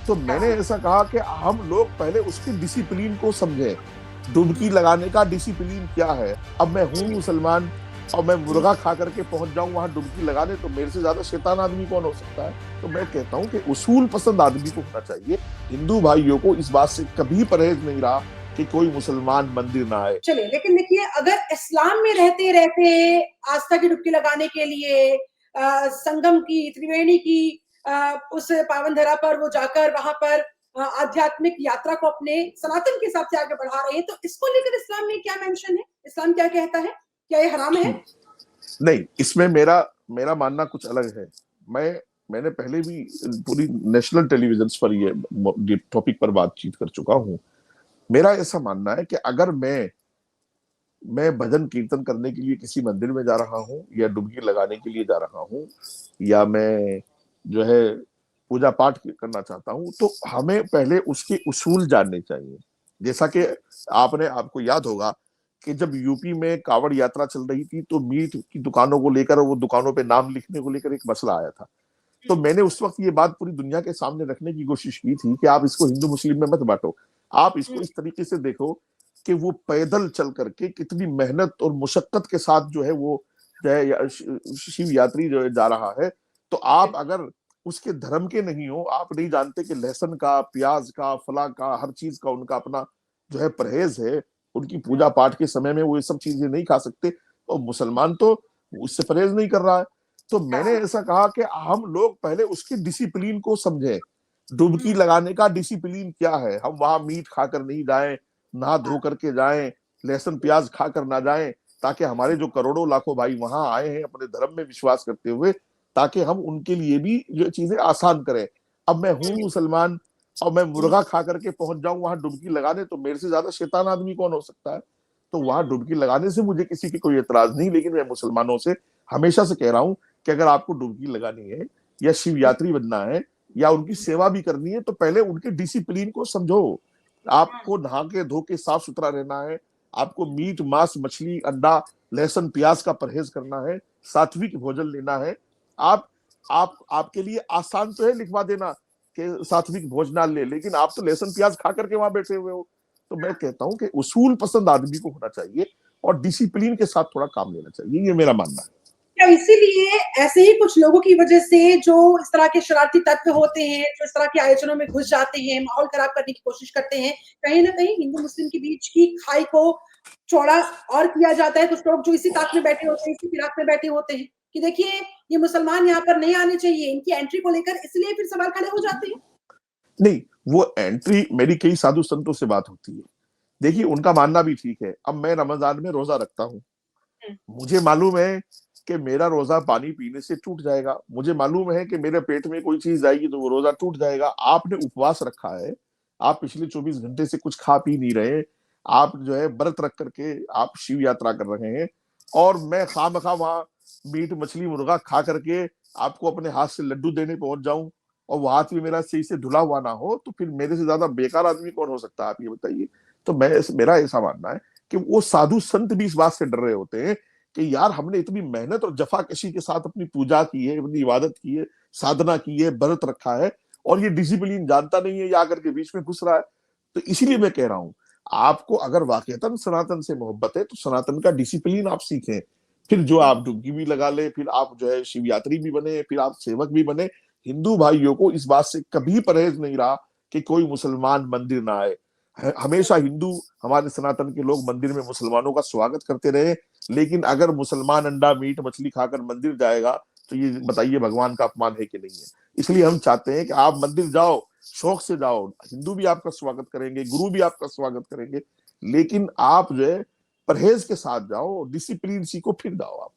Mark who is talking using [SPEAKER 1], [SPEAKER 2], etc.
[SPEAKER 1] तो मैंने ऐसा कहा कि हम लोग पहले उसके डिसिप्लिन को समझें। डुबकी लगाने का डिसिप्लिन क्या है? अब मैं हूं मुसलमान और मैं मुर्गा खा करके पहुंच जाऊं वहां डुबकी लगाने, तो मेरे से ज्यादा शैतान आदमी कौन हो सकता है? तो मैं कहता हूं कि उसूल पसंद आदमी को होना चाहिए। हिंदू भाइयों को इस बात से कभी परहेज नहीं रहा कि कोई मुसलमान मंदिर ना आए।
[SPEAKER 2] चलिए, लेकिन देखिए, अगर इस्लाम में रहते रहते आस्था की डुबकी लगाने के लिए संगम की, त्रिवेणी की उस पावन धरा पर वो जाकर वहां पर आध्यात्मिक यात्रा को अपने सनातन के हिसाब से आगे बढ़ा रहे हैं, तो इसको लेकर इस्लाम में क्या मेंशन है? इस्लाम क्या कहता है? क्या ये हराम है?
[SPEAKER 1] नहीं, इसमें मेरा मेरा मानना कुछ अलग है। मैंने पहले भी पूरी नेशनल टेलीविजन पर ये टॉपिक पर बातचीत कर चुका हूं। मेरा ऐसा मानना है कि अगर मैं भजन कीर्तन करने के लिए किसी मंदिर में जा रहा हूँ, या डुबकी लगाने के लिए जा रहा हूँ, या मैं जो है पूजा पाठ करना चाहता हूँ, तो हमें पहले उसके उसूल जानने चाहिए। जैसा कि आपको याद होगा कि जब यूपी में कावड़ यात्रा चल रही थी, तो मीट की दुकानों को लेकर, वो दुकानों पे नाम लिखने को लेकर एक मसला आया था। तो मैंने उस वक्त ये बात पूरी दुनिया के सामने रखने की कोशिश की थी कि आप इसको हिंदू मुस्लिम में मत बांटो। आप इसको इस तरीके से देखो कि वो पैदल चल करके कितनी मेहनत और मुशक्कत के साथ जो है वो जो है शिव यात्री जो है जा रहा है। तो आप अगर उसके धर्म के नहीं हो, आप नहीं जानते कि लहसुन का, प्याज का, फला का, हर चीज का उनका अपना जो है परहेज है, उनकी पूजा पाठ के समय में वो ये सब चीजें नहीं खा सकते, तो मुसलमान तो उससे परहेज नहीं कर रहा है। तो मैंने ऐसा कहा कि हम लोग पहले उसके डिसिप्लिन को समझें। डुबकी लगाने का डिसिप्लिन क्या है? हम वहां मीट खाकर नहीं जाएं, नहा धो करके जाएं, लहसुन प्याज खाकर ना जाएं, ताकि हमारे जो करोड़ों लाखों भाई वहां आए हैं अपने धर्म में विश्वास करते हुए, ताकि हम उनके लिए भी जो चीजें आसान करें। अब मैं हूं मुसलमान और मैं मुर्गा खा करके पहुंच जाऊं वहां डुबकी लगाने, तो मेरे से ज्यादा शैतान आदमी कौन हो सकता है? तो वहां डुबकी लगाने से मुझे किसी की कोई एतराज नहीं, लेकिन मैं मुसलमानों से हमेशा से कह रहा हूं कि अगर आपको डुबकी लगानी है, या शिव यात्री बनना है, या उनकी सेवा भी करनी है, तो पहले उनके डिसिप्लिन को समझो। आपको नहा के धो के साफ सुथरा रहना है। आपको मीट मांस मछली अंडा लहसुन प्याज का परहेज करना है। सात्विक भोजन लेना है। आप आपके लिए आसान तो है लिखवा देना कि सात्विक भोजनालय, लेकिन आप तो लहसुन प्याज खा करके वहां बैठे हुए हो। तो मैं कहता हूं कि उसूल पसंद आदमी को होना चाहिए और डिसिप्लिन के साथ थोड़ा काम लेना चाहिए। ये मेरा मानना है।
[SPEAKER 2] क्या इसीलिए ऐसे ही कुछ लोगों की वजह से, जो इस तरह के शरारती तत्व होते हैं, जो इस तरह के आयोजनों में घुस जाते हैं, माहौल खराब करने की कोशिश करते हैं, कहीं ना कहीं हिंदू मुस्लिम के बीच की खाई को चौड़ा और किया जाता है? कुछ लोग जो इसी ताक में बैठे होते हैं, इसी फिराक में बैठे होते हैं कि देखिए, ये मुसलमान यहाँ पर नहीं आने चाहिए, इनकी एंट्री को लेकर इसलिए फिर सवाल खड़े हो जाते हैं।
[SPEAKER 1] नहीं, वो एंट्री मेरी कई साधु संतों से बात होती है। देखिए, उनका मानना भी ठीक है। अब मैं रमजान में रोजा रखता हूँ, मुझे मालूम है कि मेरा रोजा पानी पीने से टूट जाएगा। मुझे मालूम है कि मेरे पेट में कोई चीज जाएगी तो वो रोजा टूट जाएगा। आपने उपवास रखा है, आप पिछले 24 घंटे से कुछ खा पी नहीं रहे, आप जो है व्रत रख करके आप शिव यात्रा कर रहे हैं, और मैं खामखा वहां मीट मछली मुर्गा खा करके आपको अपने हाथ से लड्डू देने पहुंच जाऊं, और वो हाथ भी मेरा सही से धुला हुआ ना हो, तो फिर मेरे से ज्यादा बेकार आदमी कौन हो सकता है? आप ये बताइए। तो मेरा ऐसा मानना है कि वो साधु संत भी इस बात से डर रहे होते हैं कि यार, हमने इतनी मेहनत और जफाकशी के साथ अपनी पूजा की है, अपनी इबादत की है, साधना की है, व्रत रखा है, और ये डिसिप्लिन जानता नहीं है, ये आकर के बीच में घुस रहा है। तो इसीलिए मैं कह रहा हूं, आपको अगर वाकईतन सनातन से मोहब्बत है, तो सनातन का डिसिप्लिन आप सीखें। फिर जो आप डुबकी भी लगा ले, फिर आप जो है शिव यात्री भी बने, फिर आप सेवक भी बने। हिंदू भाइयों को इस बात से कभी परहेज नहीं रहा कि कोई मुसलमान मंदिर ना आए। हमेशा हिंदू, हमारे सनातन के लोग मंदिर में मुसलमानों का स्वागत करते रहे। लेकिन अगर मुसलमान अंडा मीट मछली खाकर मंदिर जाएगा, तो ये बताइए भगवान का अपमान है कि नहीं है? इसलिए हम चाहते हैं कि आप मंदिर जाओ, शौक से जाओ, हिंदू भी आपका स्वागत करेंगे, गुरु भी आपका स्वागत करेंगे, लेकिन आप जो है परहेज के साथ जाओ, डिसिप्लिन सीखो, फिर जाओ आप।